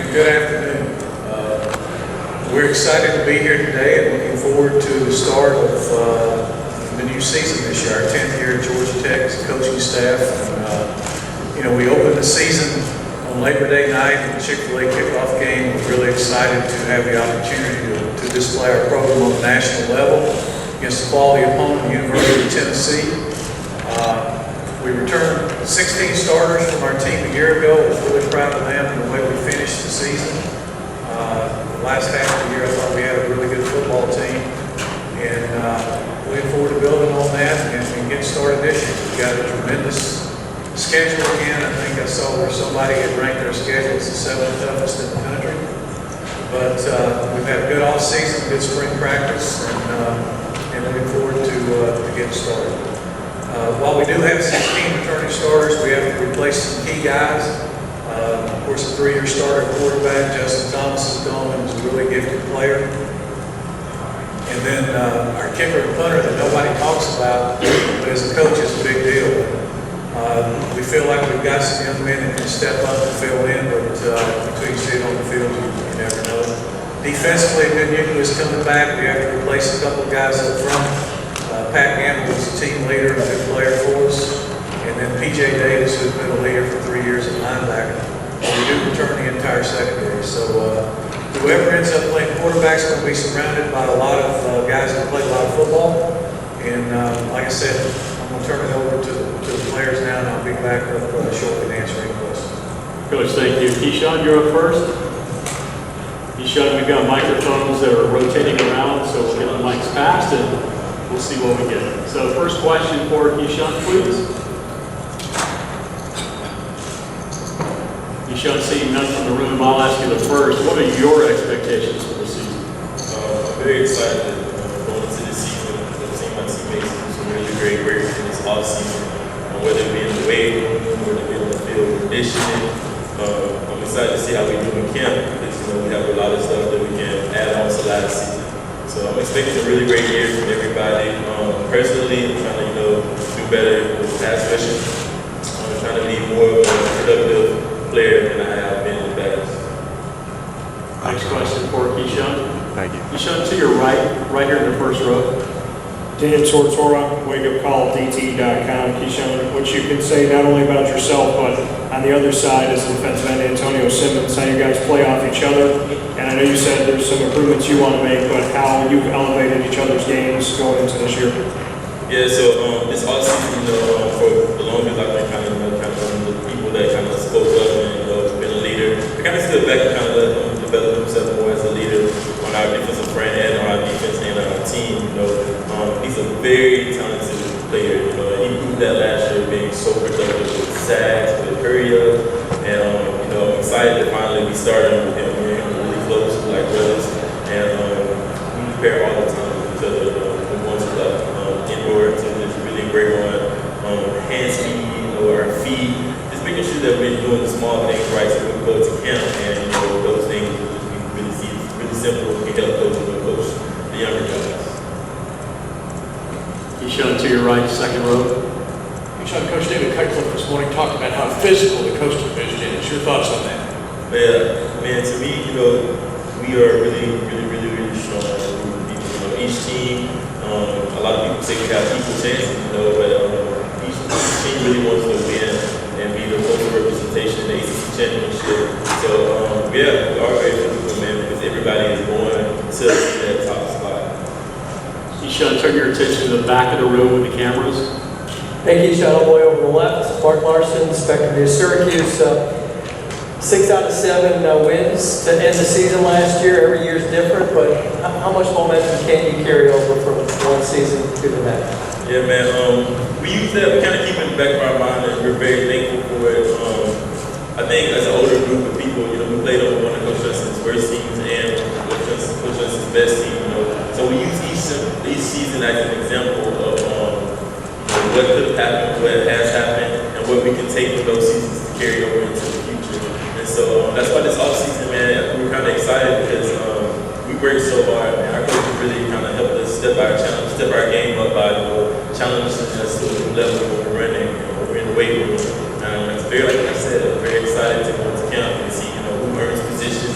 Good afternoon. We're excited to be here today and looking forward to the start of the new season this year, our 10th year at Georgia Tech as a coaching staff. And, we opened the season on Labor Day night with the Chick-fil-A kickoff game. We're really excited to have the opportunity to display our program on the national level against a quality opponent, the University of Tennessee. We returned 16 starters from our team a year ago. We're really proud of them and the way we finished the season. The last half of the year, I thought we had a really good football team. And looking forward to building on that and getting started this year. We've got a tremendous schedule again. I think I saw where somebody had ranked our schedule as the 7th toughest in the country. But we've had a good off season, good spring practice, and looking forward to getting started. While we do have 16 returning starters, we have to replace some key guys. Of course, a 3-year starter quarterback, Justin Thomas, is gone and was a really gifted player. And then our kicker and punter that nobody talks about, but as a coach, it's a big deal. We feel like we've got some young men that can step up and fill in, but until you see it on the field, you never know. Defensively, good news is coming back. We have to replace a couple of guys up front. Pat Gamble was a team leader and a good player for us. And then P.J. Davis, who's been a leader for 3 years at linebacker. We do return the entire secondary. So whoever ends up playing quarterback is going to be surrounded by a lot of guys that play a lot of football. And like I said, I'm going to turn it over to the players now, and I'll be back up shortly to answer any questions. Coach, thank you. Keyshawn, you're up first. Keyshawn, we've got microphones that are rotating around, so we'll get the mics passed and we'll see what we get. So first question for Keyshawn, please. Keyshawn, seeing none from the room, I'll ask you the first. What are your expectations for the season? I'm very excited going into this season. I've seen my teammates do some really great work in this offseason, whether it be in the weight room, whether it be on the field conditioning. I'm excited to see how we do in camp because we have a lot of stuff that we can add on to last season. So I'm expecting a really great year from everybody. Personally, I'm trying to do better with pass rushing. I'm trying to be more of a productive player than I have been in the past. Next question for Keyshawn. Thank you. Keyshawn, to your right here in the first row. Dan Tortora, wakeupcalldt.com. Keyshawn, what you can say not only about yourself, but on the other side as the defensive end, Antonio Simmons, how you guys play off each other. And I know you said there's some improvements you want to make, but how you've elevated each other's games going into this year. Yeah, so this offseason, for the longest, I've been kind of one of the people that kind of spoke up and been a leader. I kind of stood back and kind of let him develop himself more as a leader on our defensive front and on our defense and on our team. He's a very talented player. He proved that last year, being so productive with sacks, with hurry up, and I'm excited that finally we started with him. We're really close, like brothers, and we prepare all the time with each other. Once we left indoor, so it's really great on hand speed, our feet, just making sure that we're doing the small things right so we can go to camp and those things will just be really simple. We can help coach the younger guys. Keyshawn, to your right, second row. Coach David Cutcliffe this morning talked about how physical the coastal division is. Your thoughts on that? Yeah, man, to me, we are really strong as a group of people. Each team, a lot of people say we have equal chances, but each team really wants to win and be the total representation in the ACC championship. So, we are very physical, man, because everybody is going to that top spot. Keyshawn, turn your attention to the back of the room with the cameras. Hey, Keyshawn, all the way over to the left. Mark Larson, Spectrum News, Syracuse. 6 out of 7 wins to end the season last year. Every year is different, but how much momentum can you carry over from one season to the next? Yeah, man. We use that. We kind of keep it in the back of our mind, and we're very thankful for it. I think as an older group of people, we played over one of Coach Johnson's worst teams and Coach Johnson's best team. So we use each season as an example of what could have happened, what has happened, and what we can take from those seasons to carry over into the future. And so that's why this offseason, man, we're kind of excited because we worked so hard, man. Our coaches really kind of helped us step our game up by challenging us to a level when we're running, we're in the weight room. It's very, like I said, I'm very excited to go to camp and see, who earns position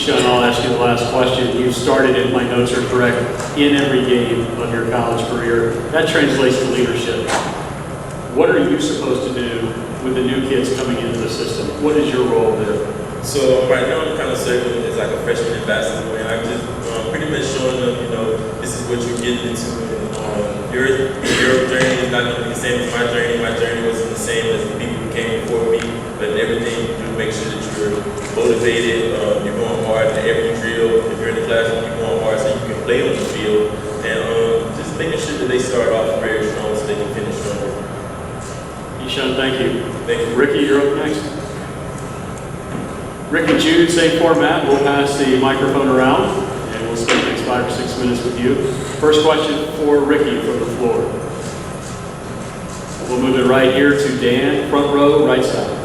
Keyshawn, I'll ask you the last question. You started, if my notes are correct, in every game of your college career. That translates to leadership. What are you supposed to do with the new kids coming into the system? What is your role there? So right now I'm kind of serving as like a freshman ambassador, and I'm just pretty much showing them, this is what you're getting into. Your journey is not going to be the same as my journey. My journey wasn't the same as the people who came before me, but everything you do, make sure that you're motivated, you're going hard in every drill. If you're in the classroom, you're going hard so you can play on the field, and just making sure that they start off very strong so they can finish strong. Keyshawn, thank you. Thank you. Ricky, you're up next. Ricky, Jude, same format. We'll pass the microphone around, and we'll spend the next 5 or 6 minutes with you. First question for Ricky from the floor. We'll move it right here to Dan, front row, right side.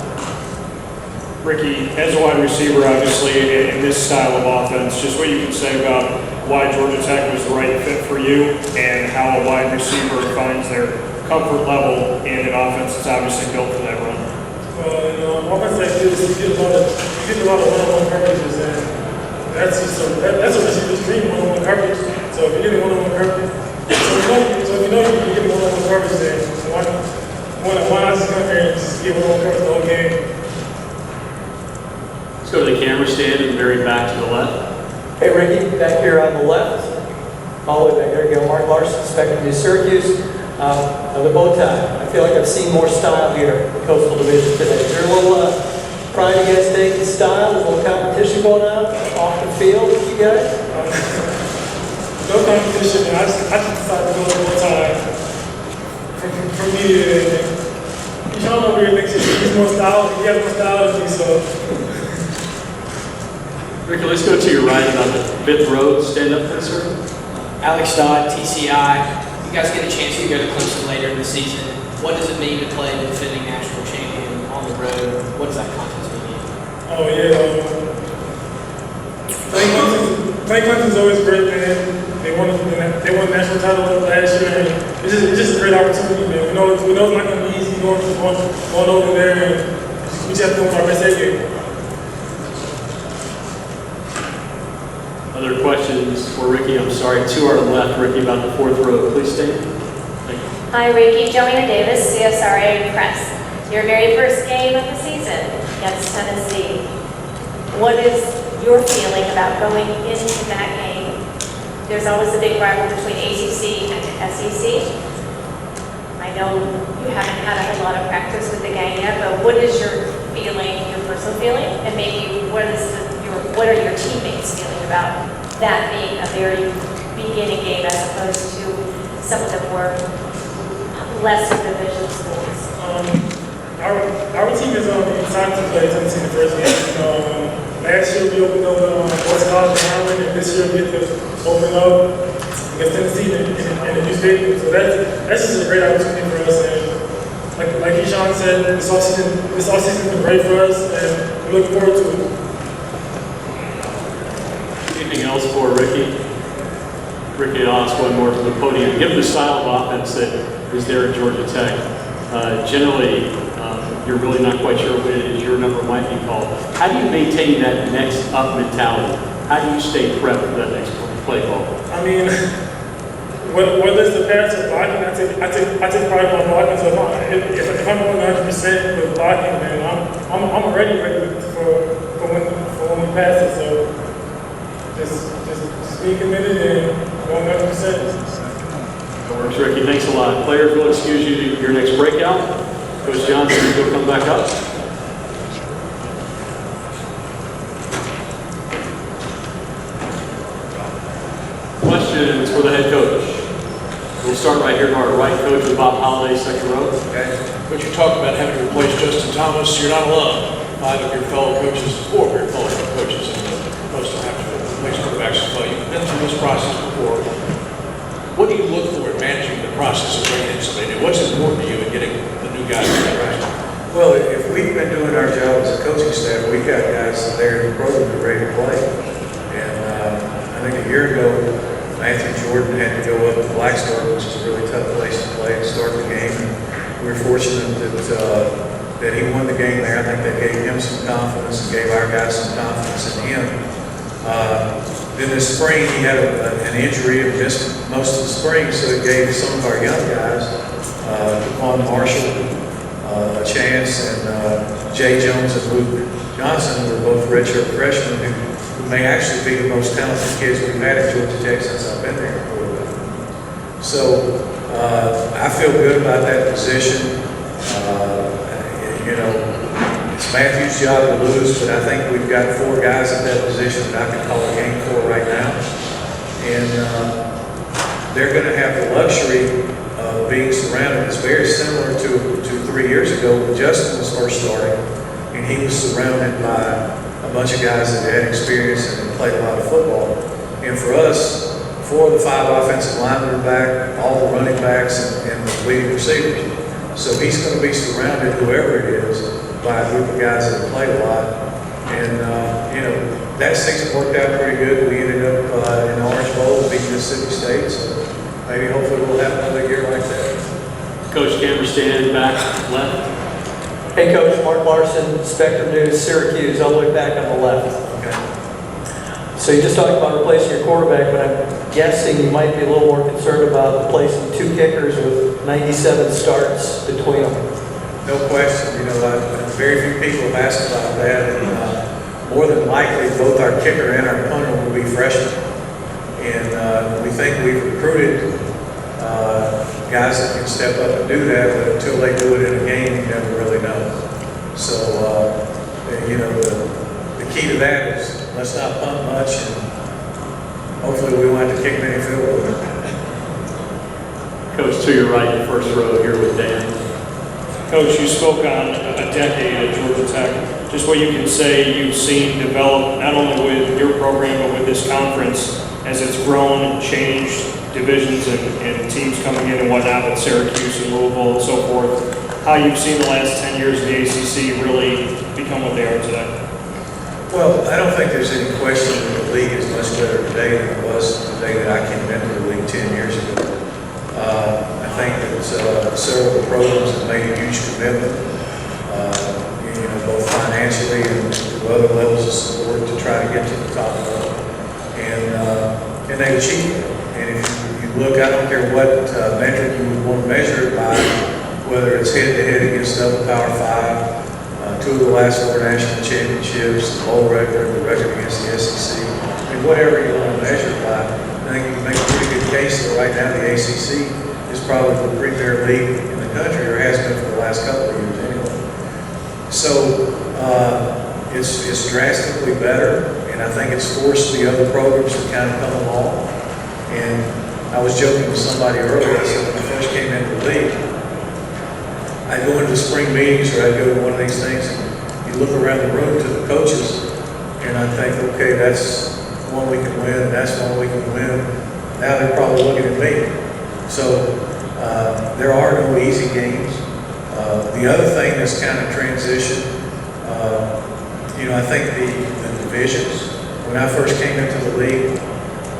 Ricky, as a wide receiver, obviously, in this style of offense, just what you can say about why Georgia Tech was the right fit for you and how a wide receiver finds their comfort level in an offense that's obviously built for that run. Offense like this, you get a lot of one-on-one coverages, and that's a receiver's dream, one-on-one coverage. So if you're getting one-on-one coverage, so if you know you're getting one-on-one coverage, then why not just come here and just get one-on-one coverage the whole game? Let's go to the camera stand and very back to the left. Hey, Ricky, back here on the left. All the way back there, you go. Mark Larson, Spectrum News Syracuse. The bow tie. I feel like I've seen more style here in the Coastal Division today. Is there a little pride against taking style? There's a little competition going on off the field with you guys? No competition, man. I just decided to go the whole time. For me, Sean over here thinks he's more style. He has more style than me, so. Ricky, let's go to your right about the 5th row. Stand up there, sir. Alex Dodd, TCI. You guys get a chance to go to Clemson later in the season. What does it mean to play the defending national champion on the road? What does that contest mean? Oh yeah, playing Clemson is always great, man. They won the national title last year, and it's just a great opportunity, man. We know it's not gonna be easy going over there, and we just have to go with our best A game. Other questions for Ricky? I'm sorry, to our left, Ricky, about the 4th row. Please stand. Thank you. Hi, Ricky. Joanna Davis, CSRA Press. Your very first game of the season against Tennessee. What is your feeling about going into that game? There's always a big rivalry between ACC and SEC. I know you haven't had a whole lot of practice with the game yet, but what is your feeling, your personal feeling, and maybe what are your teammates feeling about that being a very beginning game as opposed to some of the more lesser division schools? Our team is excited to play Tennessee in the first game. Last year we opened up West College and Harvard, and this year we get to open up against Tennessee in the new stadium. So that's just a great opportunity for us. And like Keyshawn said, this offseason has been great for us, and we look forward to it. Anything else for Ricky? Ricky, I'll ask one more from the podium. Given the style of offense that is there at Georgia Tech, generally you're really not quite sure when it is your number might be called. How do you maintain that next up mentality? How do you stay prepped for that next play call? I mean, whether it's the pass or blocking, I take pride in my blocking. So if I'm going 100% with blocking, then I'm already ready for when we pass it. So just being committed and going 100%. That works, Ricky. Thanks a lot. Players will excuse you to your next breakout. Coach Johnson, you'll come back up. Questions for the head coach? We'll start right here to our right, coach with Bob Holliday, second row. Okay. But you talked about having to replace Justin Thomas. You're not alone. 5 of your fellow coaches, 4 of your fellow coaches in the post have to replace quarterbacks as well. You've been through this process before. What do you look for in managing the process of bringing in somebody new? What's important to you in getting the new guys right? Well, if we've been doing our job as a coaching staff, we've got guys there in the program that are ready to play. And I think a year ago, Matthew Jordan had to go up to Blacksburg, which is a really tough place to play and start the game. And we were fortunate that he won the game there. I think that gave him some confidence and gave our guys some confidence in him. Then this spring, he had an injury and missed most of the spring, so it gave some of our young guys, Quan Marshall, a chance, and Jay Jones and Luke Johnson, who were both redshirt freshmen, who may actually be the most talented kids we've had at Georgia Tech since I've been there. So I feel good about that position. You know, it's Matthew's job to lose, but I think we've got 4 guys at that position that I can call a game for right now. And they're going to have the luxury of being surrounded. It's very similar to 3 years ago when Justin was first starting, and he was surrounded by a bunch of guys that had experience and had played a lot of football. And for us, 4 of the 5 offensive linemen are back, all the running backs and the leading receivers. So he's going to be surrounded, whoever it is, by a group of guys that have played a lot. And, you know, that season worked out pretty good. We ended up in the Orange Bowl beating Mississippi State. So maybe hopefully we'll have another year like that. Coach Cameron, stand back left. Hey, Coach, Mark Larson, Spectrum News, Syracuse, all the way back on the left. Okay. So you just talked about replacing your quarterback, but I'm guessing you might be a little more concerned about replacing 2 kickers with 97 starts between them. No question. You know, very few people have asked about that. And more than likely, both our kicker and our punter will be freshmen. And we think we've recruited guys that can step up and do that, but until they do it in a game, you never really know. So, you know, the key to that is let's not punt much, and hopefully we won't have to kick many field goals. Coach, to your right, the first row here with Dan. Coach, you spoke on a decade at Georgia Tech. Just what you can say you've seen develop, not only with your program, but with this conference, as it's grown and changed divisions and teams coming in and whatnot with Syracuse and Louisville and so forth. How you've seen the last 10 years of the ACC really become what they are today? Well, I don't think there's any question that the league is much better today than it was the day that I came into the league 10 years ago. I think that several of the programs have made a huge commitment, you know, both financially and through other levels of support to try to get to the top level. And they've achieved it. And if you look, I don't care what metric you would want to measure it by, whether it's head-to-head against other Power 5, 2 of the last 4 national championships, the bowl record, the record against the SEC, I mean, whatever you want to measure it by, I think you can make a pretty good case that right now the ACC is probably the premier league in the country, or has been for the last couple of years anyway. So it's drastically better, and I think it's forced the other programs to kind of come along. And I was joking with somebody earlier, I said when I first came into the league, I'd go into the spring meetings or I'd go to one of these things, and you look around the room to the coaches, and I think, okay, that's one we can win, that's one we can win. Now they're probably looking at me. So there are no easy games. The other thing that's kind of transitioned, you know, I think the divisions, when I first came into the league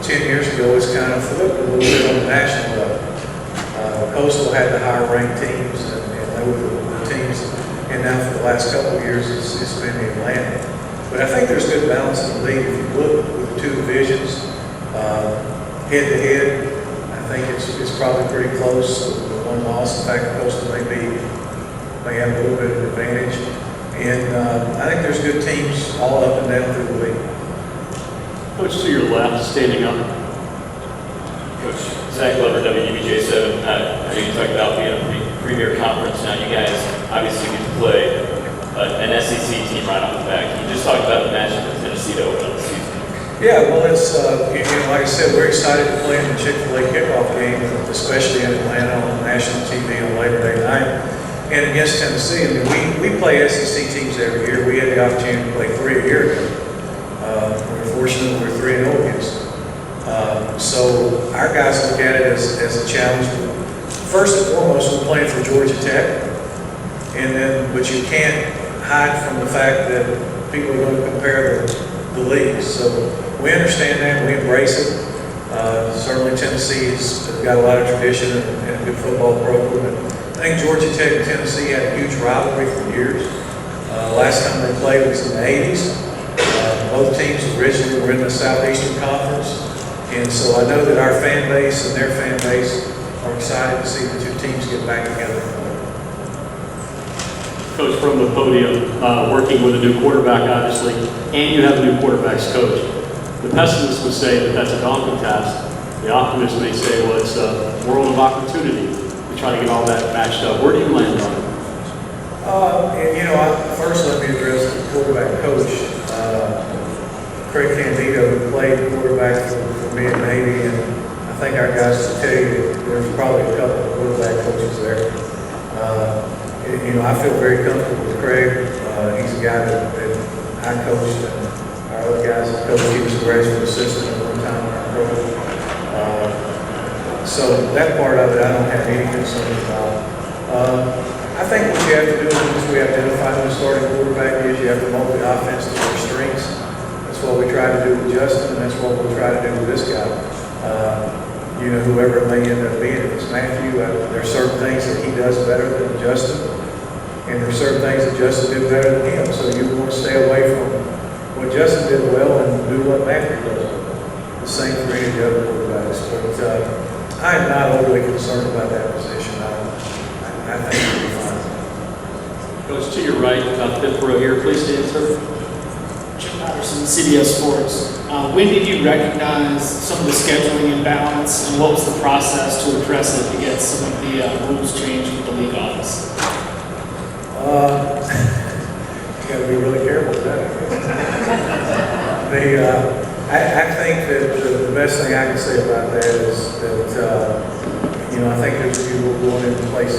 10 years ago, it's kind of flipped a little bit on the national level. Coastal had the higher ranked teams, and they were the teams, and now for the last couple of years, it's been the Atlantic. But I think there's good balance in the league. If you look with the 2 divisions, head to head, I think it's probably pretty close. The one loss, in fact, Coastal may have a little bit of advantage. And I think there's good teams all up and down through the league. Coach, to your left, standing up. Coach Zach Glover, WBJ7. I know you talked about being a premier conference. Now you guys obviously get to play an SEC team right off the bat. Can you just talk about the matchup with Tennessee to open up the season? Yeah, well, it's, you know, like I said, we're excited to play in the Chick-fil-A kickoff game, especially in Atlanta on national TV on Labor Day night, and against Tennessee. I mean, we play SEC teams every year. We had the opportunity to play 3 a year ago. We're fortunate we're 3-0 against them. So our guys look at it as a challenge. First and foremost, we're playing for Georgia Tech, but you can't hide from the fact that people are going to compare the leagues. So we understand that, and we embrace it. Certainly Tennessee's got a lot of tradition and a good football program. And I think Georgia Tech and Tennessee had a huge rivalry for years. Last time they played was in the 80s. Both teams originally were in the Southeastern Conference, and so I know that our fan base and their fan base are excited to see the two teams get back together. Coach, from the podium, working with a new quarterback, obviously, and you have a new quarterback's coach. The pessimist would say that that's a daunting task. The optimist may say, well, it's a world of opportunity to try to get all that matched up. Where do you land on it? First let me address the quarterback coach. Craig Candido, who played quarterback for me at Navy, and I think our guys will tell you that there's probably a couple of quarterback coaches there. I feel very comfortable with Craig. He's a guy that I coached, and our other guys that coached. He was a graduate assistant at one time in our program. So that part of it, I don't have any concerns about. I think what you have to do once we identify who the starting quarterback is, you have to mold the offense to their strengths. That's what we try to do with Justin, and that's what we'll try to do with this guy. Whoever it may end up being, if it's Matthew, there are certain things that he does better than Justin, and there are certain things that Justin did better than him. So you want to stay away from what Justin did well and do what Matthew does well. The same for any of the other quarterbacks. But I am not overly concerned about that position. I think it'll be fine. Coach, to your right, fifth row here, please stand, sir. Jim Patterson, CBS Sports. When did you recognize some of the scheduling imbalance, and what was the process to address it to get some of the rules changed with the league office? You got to be really careful with that. I think that the best thing I can say about that is that I think there's a few rules going into place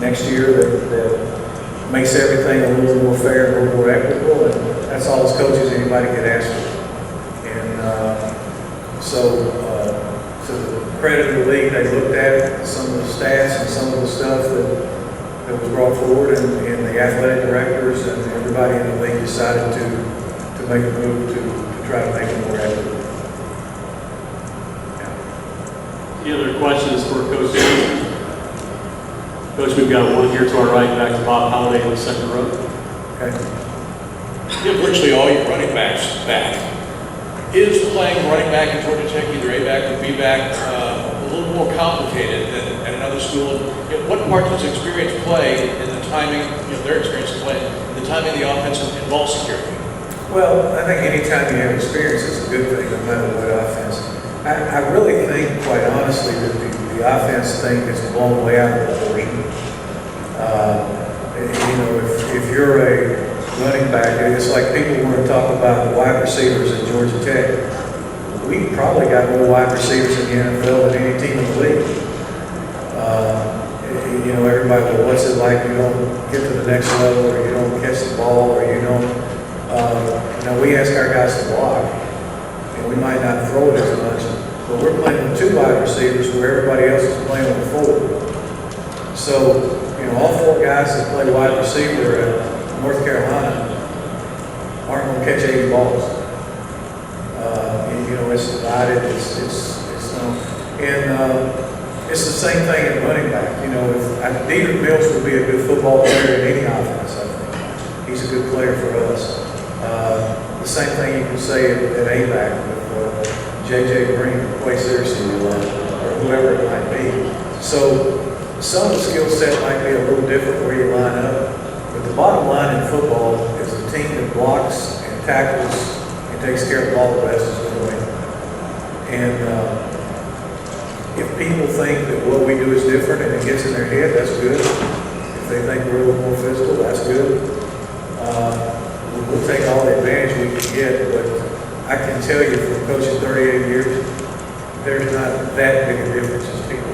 next year that makes everything a little more fair and a little more equitable, and that's all as coaches anybody could ask for. And so to the credit of the league, they looked at some of the stats and some of the stuff that was brought forward, and the athletic directors and everybody in the league decided to make a move to try to make it more equitable. Any other questions for Coach Johnson? Coach, we've got one here to our right, back to Bob Holliday in the second row. Okay. You have virtually all your running backs back. Is playing running back in Georgia Tech, either A-back or B-back, a little more complicated than at another school? What part does experience play in the timing, their experience play in the timing of the offense and ball security? Well, I think anytime you have experience, it's a good thing, no matter what offense. I really think, quite honestly, that the offense thing is blown way out of proportion. If you're a running back, it's like people want to talk about the wide receivers at Georgia Tech. We probably got more wide receivers in the NFL than any team in the league. Everybody, well, what's it like? You don't get to the next level, or you don't catch the ball, or you don't. We ask our guys to block, and we might not throw it as much, but we're playing with two wide receivers where everybody else is playing with four. So, all four guys that play wide receiver at North Carolina aren't going to catch 80 balls. It's divided. It's the same thing at running back. If Dedrick Mills would be a good football player in any offense, I think he's a good player for us. The same thing you can say at A-back with J.J. Green, Quay Searcy, or whoever it might be. So some of the skill set might be a little different where you line up, but the bottom line in football is the team that blocks and tackles and takes care of the ball the best is going to win. And if people think that what we do is different and it gets in their head, that's good. If they think we're a little more physical, that's good. We'll take all the advantage we can get, but I can tell you from coaching 38 years, there's not that big a difference as people